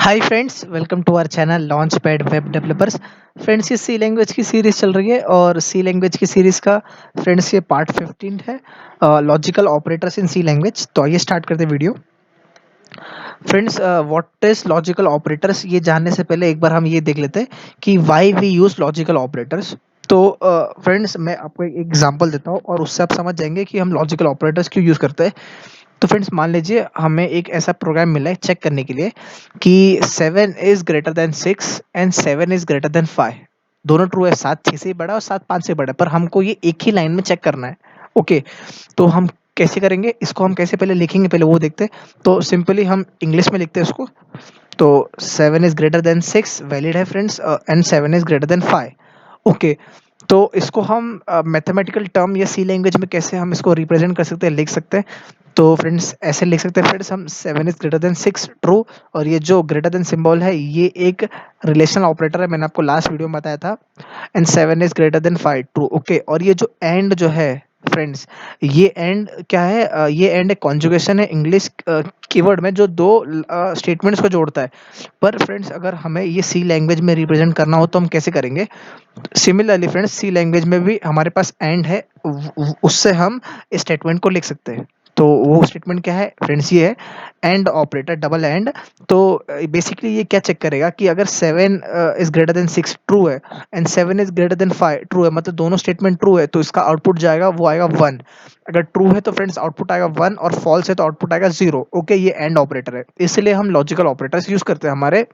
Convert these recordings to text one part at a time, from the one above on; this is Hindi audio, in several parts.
Hi friends, welcome to our channel launch pad web developers. Friends, ये सी लैंग्वेज की सीरीज़ चल रही है और सी लैंग्वेज की सीरीज़ का फ्रेंड्स ये पार्ट 15 है। Logical operators in C language. तो आइए स्टार्ट करते हैं video. Friends, what is logical operators, ये जानने से पहले एक बार हम ये देख लेते हैं कि why we use logical operators. तो फ्रेंड्स, मैं आपको एक एग्जांपल देता हूँ और उससे आप समझ जाएंगे कि हम लॉजिकल ऑपरेटर्स क्यों यूज़ करते हैं। तो फ्रेंड्स, मान लीजिए हमें एक ऐसा प्रोग्राम मिला है चेक करने के लिए कि 7 is greater than 6 and 7 is greater than 5। दोनों ट्रू है, 7 6 से बड़ा और 7 5 से बड़ा है, पर हमको ये एक ही लाइन में चेक करना है। ओके, तो हम कैसे करेंगे इसको, हम कैसे पहले लिखेंगे पहले वो देखते हैं। तो सिंपली हम इंग्लिश में लिखते हैं इसको। तो 7 इज ग्रेटर देन 6 वैलिड है friends, and 7 is greater than 5। Okay, तो इसको हम मैथमेटिकल टर्म या सी लैंग्वेज में कैसे हम इसको रिप्रेजेंट कर सकते हैं, लिख सकते हैं। तो फ्रेंड्स, ऐसे लिख सकते हैं फ्रेंड्स हम 7 इज ग्रेटर देन 6 ट्रू। और ये जो ग्रेटर देन सिंबल है ये एक रिलेशनल ऑपरेटर है, मैंने आपको लास्ट वीडियो में बताया था। And 7 is greater than 5 true. Okay, और ये जो एंड जो है फ्रेंड्स, ये एंड क्या है? ये एंड एक कॉन्जुगेशन है इंग्लिश कीवर्ड में जो दो स्टेटमेंट्स को जोड़ता है। पर फ्रेंड्स, अगर हमें ये सी लैंग्वेज में रिप्रेजेंट करना हो तो हम कैसे करेंगे? सिमिलरली फ्रेंड्स, सी लैंग्वेज में भी हमारे पास एंड है, उससे हम स्टेटमेंट को लिख सकते हैं। तो वो स्टेटमेंट क्या है फ्रेंड्स? ये है एंड ऑपरेटर, डबल एंड। तो बेसिकली ये क्या चेक करेगा कि अगर 7 इज ग्रेटर देन 6 ट्रू है and 7 is greater than 5 true है, मतलब दोनों स्टेटमेंट ट्रू है, तो इसका आउटपुट जाएगा वो आएगा 1। अगर ट्रू है तो फ्रेंड्स आउटपुट आएगा 1 और फॉल्स है तो आउटपुट आएगा 0। ओके, ये एंड ऑपरेटर है, इसलिए हम लॉजिकल ऑपरेटर्स यूज करते हैं हमारे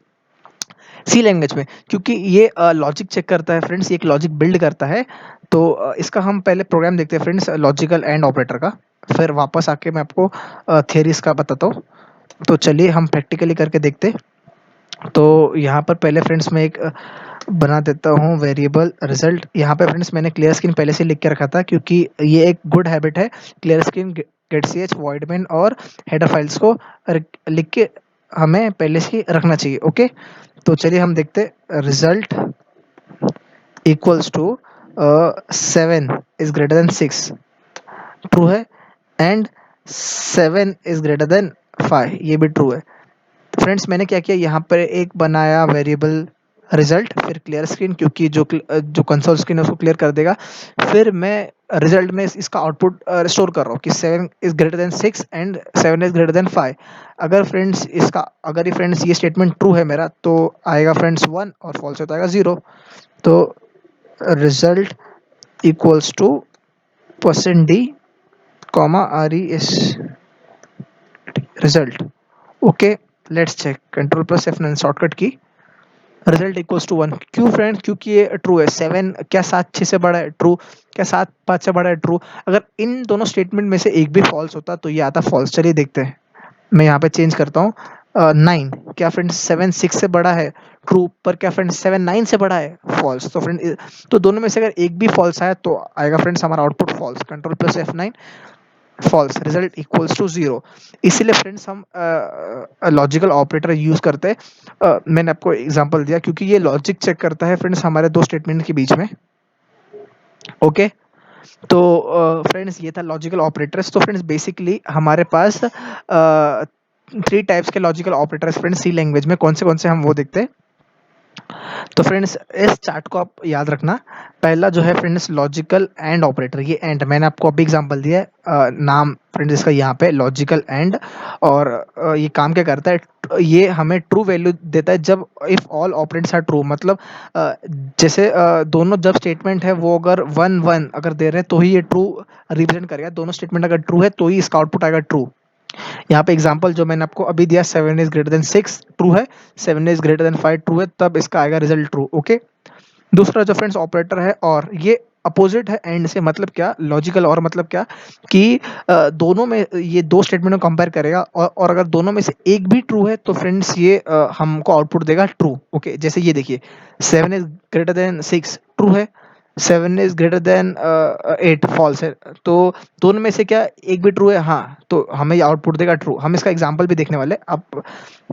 सी लैंग्वेज में, क्योंकि ये लॉजिक चेक करता है फ्रेंड्स, ये एक लॉजिक बिल्ड करता है। तो इसका हम पहले प्रोग्राम देखते हैं फ्रेंड्स, लॉजिकल एंड ऑपरेटर का। फिर वापस आके मैं आपको थियरीज का बताता हूँ। तो चलिए हम प्रैक्टिकली करके देखते हैं। तो यहाँ पर पहले फ्रेंड्स मैं एक बना देता हूँ वेरिएबल रिजल्ट। यहाँ पे फ्रेंड्स मैंने क्लियर स्क्रीन पहले से लिख के रखा था, क्योंकि ये एक गुड हैबिट है clear screen, get C H, void main और हेडर फाइल्स को लिख के हमें पहले से ही रखना चाहिए। ओके, तो चलिए हम देखते result equals to 7 is greater than 6 true है, एंड 7 इज ग्रेटर देन 5 ये भी ट्रू है। फ्रेंड्स, मैंने क्या किया, यहाँ पर एक बनाया वेरिएबल रिजल्ट, फिर क्लियर स्क्रीन, क्योंकि जो कंसोल स्क्रीन है उसको क्लियर कर देगा। फिर मैं रिजल्ट में इसका आउटपुट स्टोर कर रहा हूँ कि 7 is greater than 6 and 7 is greater than 5। अगर ये फ्रेंड्स ये स्टेटमेंट ट्रू है मेरा, तो आएगा फ्रेंड्स 1 और फॉल्स है तो आएगा 0। तो result equals to percent D comma R E S result. Okay, let's check, control plus F9 shortcut key. Result equals to 1। क्यों फ्रेंड? क्योंकि ये ट्रू है। 7 क्या 7 6 से बड़ा है? ट्रू। क्या 7 5 से बड़ा है? ट्रू। अगर इन दोनों स्टेटमेंट में से एक भी फॉल्स होता तो ये आता फॉल्स। चलिए देखते हैं, मैं यहाँ पे चेंज करता हूँ। 9, क्या फ्रेंड्स 7 6 से बड़ा है? ट्रू। पर क्या फ्रेंड्स 7 9 से बड़ा है? फॉल्स। तो फ्रेंड, तो दोनों में से अगर एक भी फॉल्स आया तो आएगा फ्रेंड्स हमारा output false. Control plus F9, false, result equals to 0। इसीलिए फ्रेंड्स हम लॉजिकल ऑपरेटर यूज करते हैं। मैंने आपको एग्जांपल दिया क्योंकि ये लॉजिक चेक करता है फ्रेंड्स हमारे दो स्टेटमेंट के बीच में। ओके, तो फ्रेंड्स ये था लॉजिकल ऑपरेटर्स। तो फ्रेंड्स बेसिकली हमारे पास 3 टाइप्स के लॉजिकल ऑपरेटर्स फ्रेंड्स सी लैंग्वेज में। कौन से हम वो देखते हैं। तो फ्रेंड्स, इस चार्ट को आप याद रखना। पहला जो है फ्रेंड्स लॉजिकल एंड ऑपरेटर, ये एंड मैंने आपको अभी एग्जांपल दिया है, नाम फ्रेंड्स इसका यहाँ पे लॉजिकल एंड। और ये काम क्या करता है, ये हमें ट्रू वैल्यू देता है जब if all operands are true. मतलब जैसे दोनों जब स्टेटमेंट है वो अगर 1 1 अगर दे रहे हैं तो ही ये ट्रू रिप्रेजेंट करेगा। दोनों स्टेटमेंट अगर ट्रू है तो ही इसका आउटपुट आएगा ट्रू। यहाँ पे एग्जांपल जो मैंने आपको अभी दिया, 7 इज ग्रेटर देन 6 ट्रू है, 7 इज ग्रेटर देन 5 ट्रू है, तब इसका आएगा रिजल्ट ट्रू। ओके, दूसरा जो फ्रेंड्स ऑपरेटर है और, ये अपोजिट है एंड से। मतलब क्या लॉजिकल और मतलब क्या कि दोनों में ये दो स्टेटमेंट को कंपेयर करेगा और अगर दोनों में से एक भी ट्रू है तो फ्रेंड्स ये हमको आउटपुट देगा ट्रू। ओके, जैसे ये देखिए 7 इज ग्रेटर देन 6 ट्रू है, 7 इज ग्रेटर देन 8 फॉल्स है। तो दोनों में से क्या एक भी ट्रू है? हाँ, तो हमें ये आउटपुट देगा ट्रू। हम इसका एग्जांपल भी देखने वाले हैं अब।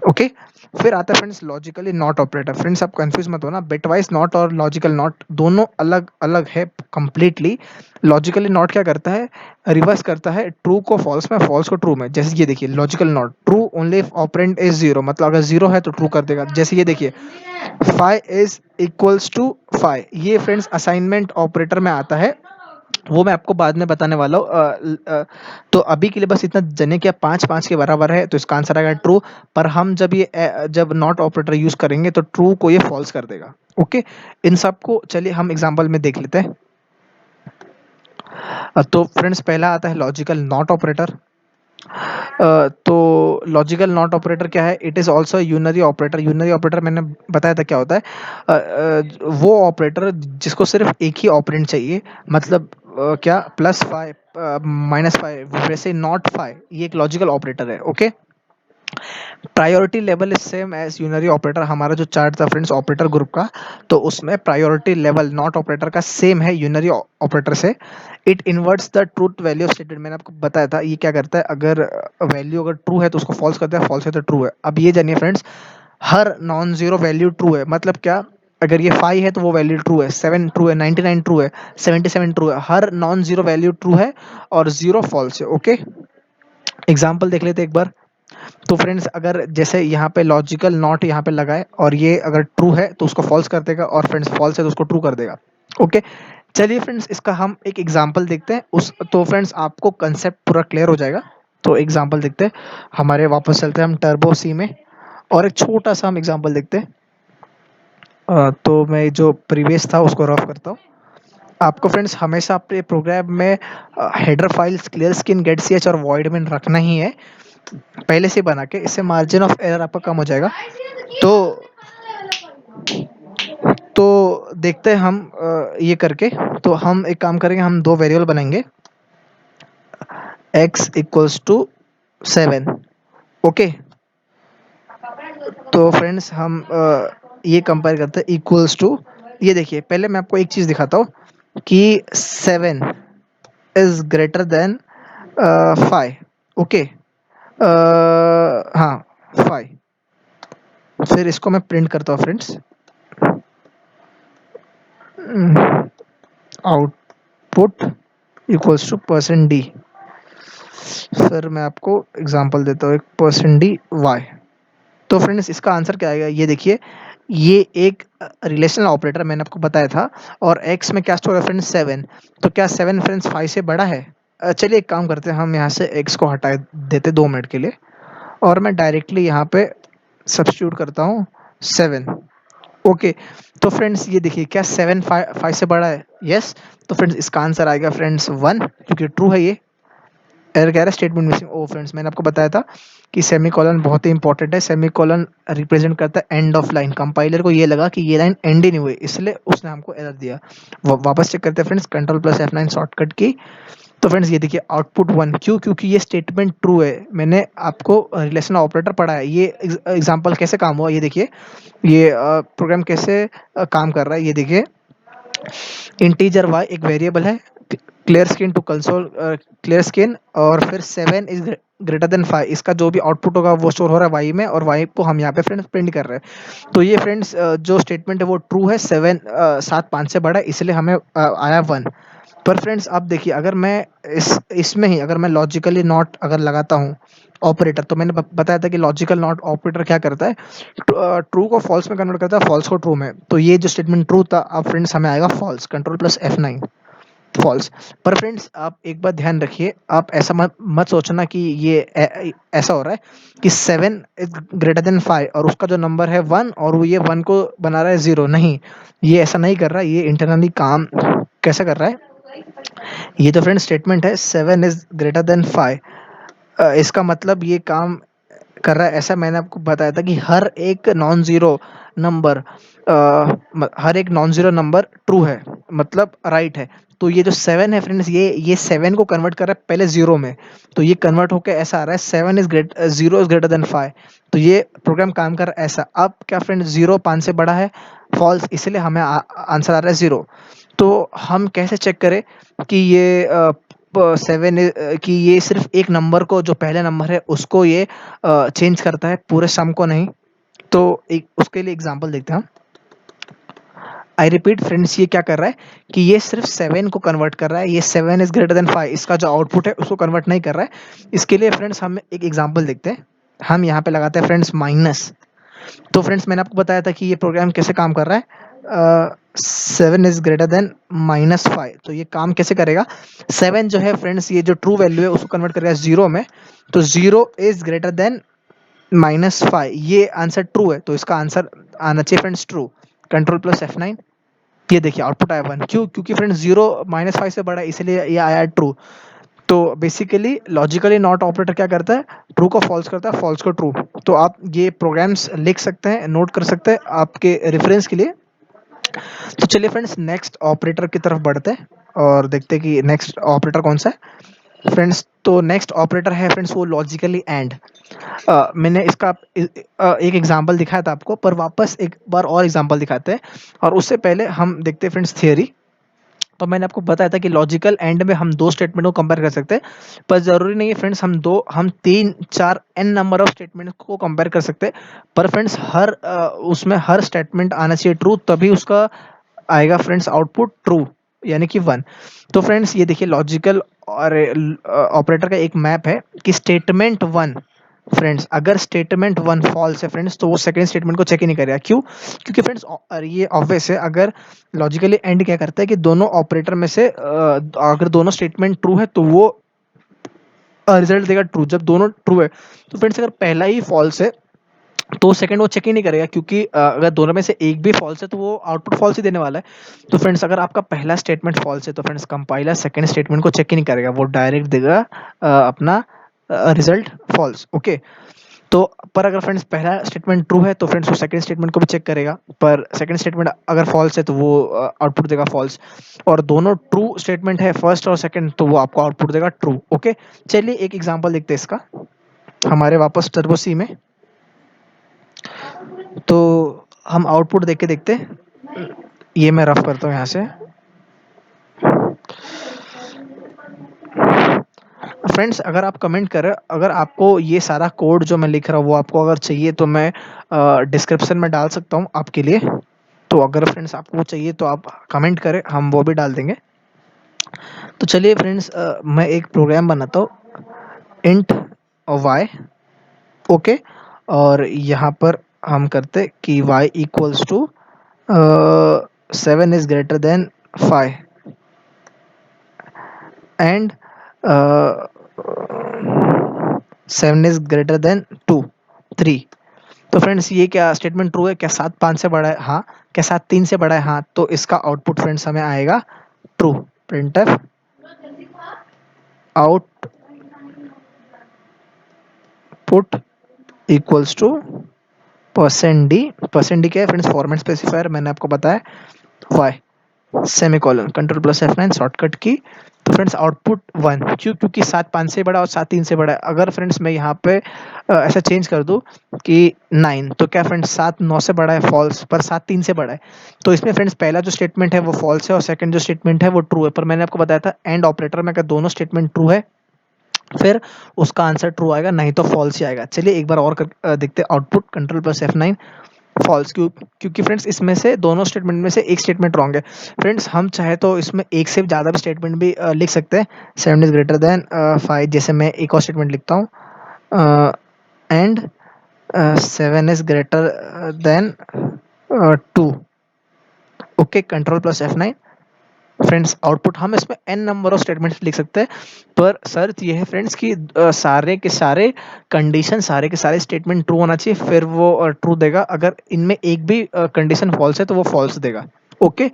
ओके, फिर आता है friends logically not operator. Friends आप कंफ्यूज मत होना, बिटवाइज नॉट और लॉजिकल नॉट दोनों अलग अलग है कंप्लीटली। लॉजिकली नॉट क्या करता है? रिवर्स करता है ट्रू को फॉल्स में, फॉल्स को ट्रू में। जैसे ये देखिए logical not, true only if operand is zero, मतलब अगर जीरो है तो ट्रू कर देगा। जैसे ये देखिए five is equals to five, ये फ्रेंड्स असाइनमेंट ऑपरेटर में आता है, वो मैं आपको बाद में बताने वाला हूँ। तो अभी के लिए बस इतना जाने कि 5 5 के बराबर है तो इसका आंसर आएगा ट्रू। पर हम जब नॉट ऑपरेटर यूज करेंगे तो ट्रू को ये फॉल्स कर देगा। ओके, इन सबको चलिए हम एग्जांपल में देख लेते हैं। तो फ्रेंड्स पहला आता है लॉजिकल नॉट ऑपरेटर। तो लॉजिकल नॉट ऑपरेटर क्या है? It is also unary operator. Unary operator मैंने बताया था क्या होता है। वो ऑपरेटर जिसको सिर्फ एक ही ऑपरेंड चाहिए, मतलब क्या प्लस फाइव माइनस फाइव, वैसे नॉट फाइव, ये एक लॉजिकल ऑपरेटर है। Okay, priority level is same as unary operator. हमारा जो चार्ट था फ्रेंड्स ऑपरेटर ग्रुप का, तो उसमें प्रायोरिटी लेवल नॉट ऑपरेटर का सेम है यूनरी ऑपरेटर से। It इन्वर्ट्स the truth value statement. मैंने आपको बताया था ये क्या करता है, अगर वैल्यू अगर ट्रू है तो उसको फॉल्स करता है, फॉल्स है तो ट्रू है। अब ये जानिए फ्रेंड्स, हर नॉन जीरो वैल्यू ट्रू है। मतलब क्या? अगर ये 5 है तो वो वैल्यू ट्रू है, 7 ट्रू है, 99 ट्रू है, 77 ट्रू है। हर नॉन जीरो वैल्यू ट्रू है और जीरो फॉल्स है। ओके, एग्जाम्पल देख लेते हैं एक बार। तो फ्रेंड्स अगर जैसे यहाँ पे लॉजिकल नॉट यहाँ पे लगाए और ये अगर ट्रू है तो उसको फॉल्स कर देगा, और फ्रेंड्स फॉल्स है तो उसको ट्रू कर देगा। ओके, चलिए फ्रेंड्स इसका हम एक एग्जांपल देखते हैं। उस तो फ्रेंड्स आपको कंसेप्ट पूरा क्लियर हो जाएगा। तो एग्जांपल देखते हैं। हमारे वापस चलते हैं हम टर्बो सी में, और एक छोटा सा हम एग्जांपल देखते हैं। तो मैं जो प्रीवियस था उसको रफ करता हूँ। आपको फ्रेंड्स हमेशा अपने प्रोग्राम में header files clear screen get C H और वॉइड में रखना ही है पहले से बना के। इससे मार्जिन ऑफ एरर आपका कम हो जाएगा। तो देखते हैं हम ये करके। तो हम एक काम करेंगे, हम दो वेरिएबल बनाएंगे, x इक्वल्स टू 7। ओके, तो फ्रेंड्स हम ये कंपेयर करते हैं इक्वल्स टू। ये देखिए पहले मैं आपको एक चीज़ दिखाता हूँ कि 7 इज ग्रेटर देन 5। ओके, हाँ 5। फिर इसको मैं प्रिंट करता हूँ friends, output equals to percent D. फिर मैं आपको एग्जांपल देता हूँ, एक परसेंट डी वाई। तो फ्रेंड्स इसका आंसर क्या आएगा? ये देखिए, ये एक रिलेशनल ऑपरेटर मैंने आपको बताया था, और x में क्या स्टोर है फ्रेंड्स? 7। तो क्या 7 फ्रेंड्स 5 से बड़ा है? चलिए एक काम करते हैं, हम यहाँ से x को हटा देते 2 मिनट के लिए, और मैं डायरेक्टली यहाँ पे सब्स्टिट्यूट करता हूँ 7। ओके, तो फ्रेंड्स ये देखिए क्या 7 5 से बड़ा है? यस। तो फ्रेंड्स इसका आंसर आएगा फ्रेंड्स 1, क्योंकि ट्रू है ये। एरर कह रहा है स्टेटमेंट मिसिंग। ओ फ्रेंड्स मैंने आपको बताया था कि सेमीकोलन बहुत ही इंपॉर्टेंट है। सेमीकोलन रिप्रेजेंट करता है एंड ऑफ लाइन। कंपाइलर को ये लगा कि ये लाइन एंड ही नहीं हुई, इसलिए उसने हमको एरर दिया। वापस चेक करते हैं friends, control plus F9 shortcut की। तो फ्रेंड्स ये देखिए आउटपुट 1, क्यों? क्योंकि ये स्टेटमेंट ट्रू है। मैंने आपको रिलेशनल ऑपरेटर पढ़ा है। ये एग्जाम्पल कैसे काम हुआ ये देखिए, ये प्रोग्राम कैसे काम कर रहा है ये देखिए। इंटीजर y एक वेरिएबल है, clear screen to console clear screen, और फिर 7 इज ग्रेटर देन 5। इसका जो भी आउटपुट होगा वो स्टोर हो रहा है वाई में, और वाई को हम यहाँ पे फ्रेंड्स प्रिंट कर रहे हैं। तो ये फ्रेंड्स जो स्टेटमेंट है वो ट्रू है। 7 5 से बड़ा है, इसलिए हमें आया 1। पर फ्रेंड्स आप देखिए, अगर मैं इसमें ही अगर मैं लॉजिकली नॉट अगर लगाता हूँ ऑपरेटर, तो मैंने बताया था कि लॉजिकल नॉट ऑपरेटर क्या करता है, ट्रू को फॉल्स में कन्वर्ट करता है, फॉल्स को ट्रू में। तो ये जो स्टेटमेंट ट्रू था, अब फ्रेंड्स हमें आएगा false, control plus F9 false. पर फ्रेंड्स आप एक बात ध्यान रखिए, आप ऐसा मत सोचना कि ये ऐसा हो रहा है कि 7 इज ग्रेटर देन 5 और उसका जो नंबर है 1 और वो ये 1 को बना रहा है 0। नहीं, ये ऐसा नहीं कर रहा। ये इंटरनली काम कैसे कर रहा है? ये तो फ्रेंड स्टेटमेंट है 7 इज ग्रेटर देन 5, इसका मतलब ये काम कर रहा है ऐसा। मैंने आपको बताया था कि हर एक नॉन जीरो नंबर ट्रू है, मतलब राइट है। तो ये जो 7 है फ्रेंड्स, ये 7 को कन्वर्ट कर रहा है पहले जीरो में। तो ये कन्वर्ट होकर ऐसा आ रहा है 0 इज ग्रेटर देन 5। तो ये प्रोग्राम काम कर रहा है ऐसा। अब क्या फ्रेंड्स, 0 5 से बड़ा है, फॉल्स, इसलिए हमें आंसर आ रहा है 0। तो हम कैसे चेक करें कि ये 7 कि ये सिर्फ एक नंबर को, जो पहले नंबर है उसको ये चेंज करता है, पूरे सम को नहीं। तो एक उसके लिए एग्जांपल देखते हैं हम। आई रिपीट फ्रेंड्स, ये क्या कर रहा है कि ये सिर्फ 7 को कन्वर्ट कर रहा है, ये 7 इज ग्रेटर देन 5, इसका जो आउटपुट है उसको कन्वर्ट नहीं कर रहा है। इसके लिए फ्रेंड्स हम एक एग्जांपल देखते हैं। हम यहाँ पे लगाते हैं फ्रेंड्स माइनस। तो फ्रेंड्स मैंने आपको बताया था कि ये प्रोग्राम कैसे काम कर रहा है। 7 इज ग्रेटर देन -5, तो ये काम कैसे करेगा। 7 जो है फ्रेंड्स, ये जो ट्रू वैल्यू है उसको कन्वर्ट करेगा जीरो में। तो जीरो इज ग्रेटर देन -5, ये आंसर ट्रू है, तो इसका आंसर आना चाहिए friends true. Control plus F9। ये देखिए आउटपुट आया 1, क्यों, क्योंकि फ्रेंड्स जीरो -5 से बड़ा है, इसलिए ये आया ट्रू। तो बेसिकली लॉजिकली नॉट ऑपरेटर क्या करता है, ट्रू को फॉल्स करता है, फॉल्स को ट्रू। तो आप ये प्रोग्राम्स लिख सकते हैं, नोट कर सकते हैं आपके रेफरेंस के लिए। तो चलिए फ्रेंड्स नेक्स्ट ऑपरेटर की तरफ बढ़ते हैं और देखते हैं कि नेक्स्ट ऑपरेटर कौन सा है फ्रेंड्स। तो नेक्स्ट ऑपरेटर है फ्रेंड्स वो लॉजिकली एंड। मैंने इसका एक एग्जांपल दिखाया था आपको, पर वापस एक बार और एग्जांपल दिखाते हैं। और उससे पहले हम देखते हैं फ्रेंड्स थियरी। तो मैंने आपको बताया था कि लॉजिकल एंड में हम दो स्टेटमेंट को कंपेयर कर सकते हैं, पर जरूरी नहीं है फ्रेंड्स हम तीन चार एन नंबर ऑफ स्टेटमेंट को कंपेयर कर सकते हैं। पर फ्रेंड्स उसमें हर स्टेटमेंट आना चाहिए ट्रू, तभी उसका आएगा फ्रेंड्स आउटपुट ट्रू, यानी कि 1। तो फ्रेंड्स ये देखिए लॉजिकल और ऑपरेटर का एक मैप है कि स्टेटमेंट 1, फ्रेंड्स अगर स्टेटमेंट 1 फॉल्स है फ्रेंड्स, तो वो सेकंड स्टेटमेंट को चेक ही नहीं करेगा। क्यों, क्योंकि फ्रेंड्स ये ऑब्वियस है, अगर लॉजिकली एंड क्या करता है कि दोनों ऑपरेटर में से अगर दोनों स्टेटमेंट ट्रू है तो वो रिजल्ट देगा ट्रू। जब दोनों ट्रू है तो फ्रेंड्स अगर पहला ही फॉल्स है तो सेकंड वो चेक ही नहीं करेगा, क्योंकि अगर दोनों में से एक भी फॉल्स है तो वो आउटपुट फॉल्स ही देने वाला है। तो फ्रेंड्स अगर आपका पहला स्टेटमेंट फॉल्स है तो फ्रेंड्स कंपाइलर सेकंड स्टेटमेंट को चेक ही नहीं करेगा, वो डायरेक्ट देगा अपना रिजल्ट फॉल्स। ओके। तो पर अगर फ्रेंड्स पहला स्टेटमेंट ट्रू है तो फ्रेंड्स वो सेकंड स्टेटमेंट को भी चेक करेगा, पर सेकंड स्टेटमेंट अगर फॉल्स है तो वो आउटपुट देगा फॉल्स। और दोनों ट्रू स्टेटमेंट है फर्स्ट और सेकंड, तो वो आपको आउटपुट देगा ट्रू। ओके। चलिए एक एग्जांपल देखते हैं इसका हमारे वापस टर्बो सी में। तो हम आउटपुट देख के देखते हैं। ये मैं रफ करता हूँ यहाँ से। फ्रेंड्स अगर आप कमेंट करें, अगर आपको ये सारा कोड जो मैं लिख रहा हूँ वो आपको अगर चाहिए तो मैं डिस्क्रिप्शन में डाल सकता हूँ आपके लिए। तो अगर फ्रेंड्स आपको वो चाहिए तो आप कमेंट करें, हम वो भी डाल देंगे। तो चलिए फ्रेंड्स मैं एक प्रोग्राम बनाता हूँ इंट y। ओके। और यहाँ पर हम करते कि y equals to 7 is greater than 5 and 7 is greater than 3। तो फ्रेंड्स ये क्या स्टेटमेंट ट्रू है, क्या 7 5 से बड़ा है, हाँ। क्या 7 3 से बड़ा है, हाँ। तो इसका आउटपुट फ्रेंड्स हमें आएगा true. Printf output equals to %d। %d क्या है फ्रेंड्स, फॉर्मेट स्पेसिफायर, मैंने आपको बताया y semicolon control plus F9 shortcut की। तो फ्रेंड्स आउटपुट 1, क्यों, क्योंकि 7 5 से बड़ा और 7 3 से बड़ा है। अगर फ्रेंड्स मैं यहाँ पे ऐसा चेंज कर दूं कि 9, तो क्या फ्रेंड्स 7 9 से बड़ा है फॉल्स, पर 7 3 से बड़ा है। तो इसमें फ्रेंड्स पहला जो स्टेटमेंट है वो फॉल्स है और सेकंड जो स्टेटमेंट है वो ट्रू है। पर मैंने आपको बताया था एंड ऑपरेटर में अगर दोनों स्टेटमेंट ट्रू है फिर उसका आंसर ट्रू आएगा, नहीं तो फॉल्स ही आएगा। चलिए एक बार और देखते हैं output control plus F9 false. क्योंकि फ्रेंड्स इसमें से दोनों स्टेटमेंट में से एक स्टेटमेंट रॉन्ग है। फ्रेंड्स हम चाहे तो इसमें एक से ज़्यादा भी स्टेटमेंट भी लिख सकते हैं। 7 इज ग्रेटर देन 5, जैसे मैं एक और स्टेटमेंट लिखता हूँ and 7 is greater then 2। Okay. Control plus F9 friends output हम इसमें n नंबर ऑफ स्टेटमेंट्स लिख सकते हैं। पर शर्त ये है फ्रेंड्स कि सारे के सारे कंडीशन, सारे के सारे स्टेटमेंट ट्रू होना चाहिए, फिर वो ट्रू देगा। अगर इनमें एक भी कंडीशन फॉल्स है तो वो फॉल्स देगा। ओके।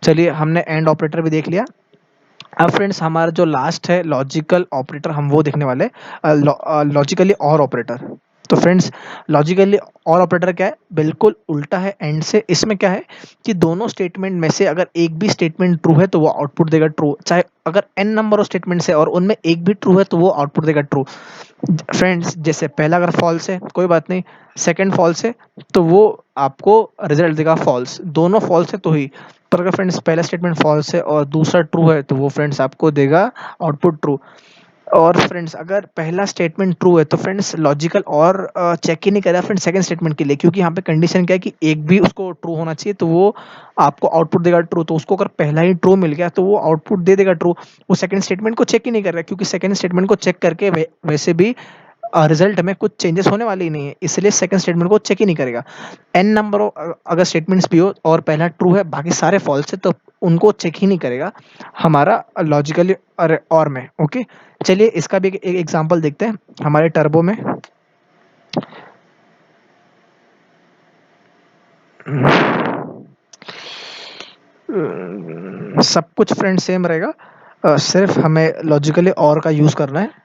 चलिए हमने एंड ऑपरेटर भी देख लिया। अब फ्रेंड्स हमारा जो लास्ट है लॉजिकल ऑपरेटर, हम वो देखने वाले लॉजिकली और ऑपरेटर। तो फ्रेंड्स लॉजिकली और ऑपरेटर क्या है, बिल्कुल उल्टा है एंड से। इसमें क्या है कि दोनों स्टेटमेंट में से अगर एक भी स्टेटमेंट ट्रू है तो वो आउटपुट देगा ट्रू, चाहे अगर एन नंबर ऑफ स्टेटमेंट्स है और उनमें एक भी ट्रू है तो वो आउटपुट देगा ट्रू। फ्रेंड्स जैसे पहला अगर फॉल्स है कोई बात नहीं, सेकंड फॉल्स है तो वो आपको रिजल्ट देगा फॉल्स, दोनों फॉल्स है तो ही। पर अगर फ्रेंड्स पहला स्टेटमेंट फॉल्स है और दूसरा ट्रू है तो वो फ्रेंड्स आपको देगा आउटपुट ट्रू। और फ्रेंड्स अगर पहला स्टेटमेंट ट्रू है तो फ्रेंड्स लॉजिकल और चेक ही नहीं करेगा फ्रेंड्स सेकंड स्टेटमेंट के लिए, क्योंकि यहाँ पे कंडीशन क्या है कि एक भी उसको ट्रू होना चाहिए तो वो आपको आउटपुट देगा ट्रू। तो उसको अगर पहला ही ट्रू मिल गया तो वो आउटपुट दे देगा ट्रू, वो सेकंड स्टेटमेंट को चेक ही नहीं कर रहा, क्योंकि सेकंड स्टेटमेंट को चेक करके वैसे भी रिजल्ट में कुछ चेंजेस होने वाले ही नहीं है, इसलिए सेकंड स्टेटमेंट को चेक ही नहीं करेगा। एन नंबर अगर स्टेटमेंट्स भी हो और पहला ट्रू है बाकी सारे फॉल्स है तो उनको चेक ही नहीं करेगा हमारा लॉजिकली और में। ओके, चलिए इसका भी एक एग्जांपल देखते हैं हमारे टर्बो में। सब कुछ फ्रेंड सेम रहेगा, सिर्फ हमें लॉजिकली और का यूज करना है।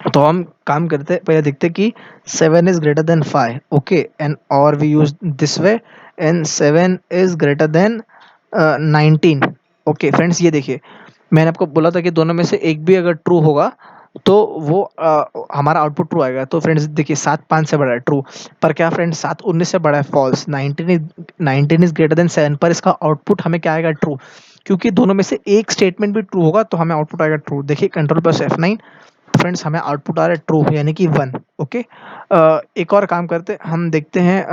तो हम काम करते हैं, पहले देखते हैं कि 7 is greater than 5। Okay, and और we use this way, and 7 is greater than 19। Okay friends, ये देखिए मैंने आपको बोला था कि दोनों में से एक भी अगर ट्रू होगा तो वो हमारा आउटपुट ट्रू आएगा। तो फ्रेंड्स देखिए 7 5 से बड़ा है, ट्रू। पर क्या फ्रेंड्स 7 19 से बड़ा है, फॉल्स। 19 इज ग्रेटर देन 7, पर इसका आउटपुट हमें क्या आएगा, ट्रू। क्योंकि दोनों में से एक स्टेटमेंट भी ट्रू होगा तो हमें आउटपुट आएगा ट्रू। देखिए कंट्रोल प्लस F9, फ्रेंड्स हमें आउटपुट आ रहा है ट्रू, यानी कि 1। ओके, एक और काम करते हैं, हम देखते हैं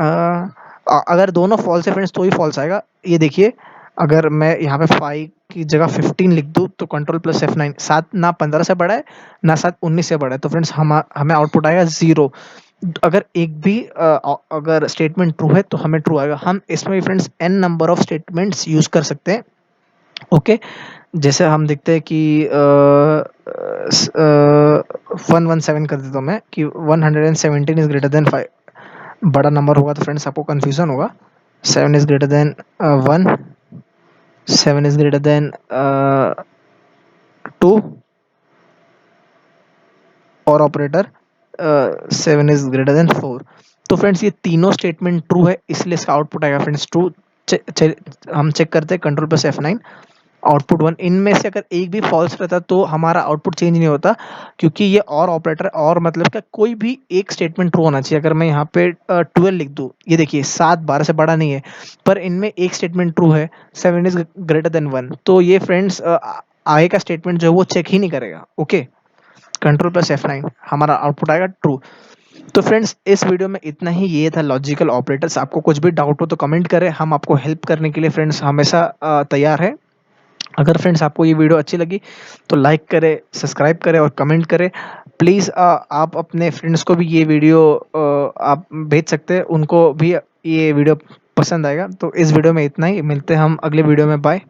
अगर दोनों फॉल्स है फ्रेंड्स तो ही फॉल्स आएगा। ये देखिए अगर मैं यहाँ पे 5 की जगह 15 लिख दूँ तो कंट्रोल प्लस F9, 7 ना 15 से बड़ा है ना 7 19 से बड़ा है, तो फ्रेंड्स हमें आउटपुट आएगा 0। अगर एक भी अगर स्टेटमेंट ट्रू है तो हमें ट्रू आएगा। हम इसमें भी friends n number of statements use कर सकते हैं। ओके, जैसे हम देखते हैं कि 117 कर देता हूँ मैं कि 117 इज ग्रेटर देन 5। बड़ा नंबर होगा तो फ्रेंड्स आपको कंफ्यूजन होगा। 7 is greater then 1, 7 is greater then 2, और ऑपरेटर 7 इज ग्रेटर देन 4। तो फ्रेंड्स ये तीनों स्टेटमेंट ट्रू है, इसलिए इसका आउटपुट आएगा फ्रेंड्स ट्रू। हम चेक करते हैं कंट्रोल प्लस F9, आउटपुट 1। इनमें से अगर एक भी फॉल्स रहता तो हमारा आउटपुट चेंज नहीं होता, क्योंकि ये और ऑपरेटर और मतलब का कोई भी एक स्टेटमेंट ट्रू होना चाहिए। अगर मैं यहाँ पे 12 लिख दूँ, ये देखिए 7 12 से बड़ा नहीं है, पर इनमें एक स्टेटमेंट ट्रू है, 7 इज ग्रेटर देन 1, तो ये फ्रेंड्स आगे का स्टेटमेंट जो है वो चेक ही नहीं करेगा। ओके, कंट्रोल प्लस F9 हमारा आउटपुट आएगा ट्रू। तो फ्रेंड्स इस वीडियो में इतना ही, ये था लॉजिकल ऑपरेटर्स। आपको कुछ भी डाउट हो तो कमेंट करें, हम आपको हेल्प करने के लिए फ्रेंड्स हमेशा तैयार है। अगर फ्रेंड्स आपको ये वीडियो अच्छी लगी तो लाइक करें, सब्सक्राइब करें और कमेंट करें। प्लीज़ आप अपने फ्रेंड्स को भी ये वीडियो आप भेज सकते हैं, उनको भी ये वीडियो पसंद आएगा। तो इस वीडियो में इतना ही, मिलते हैं हम अगले वीडियो में, बाय।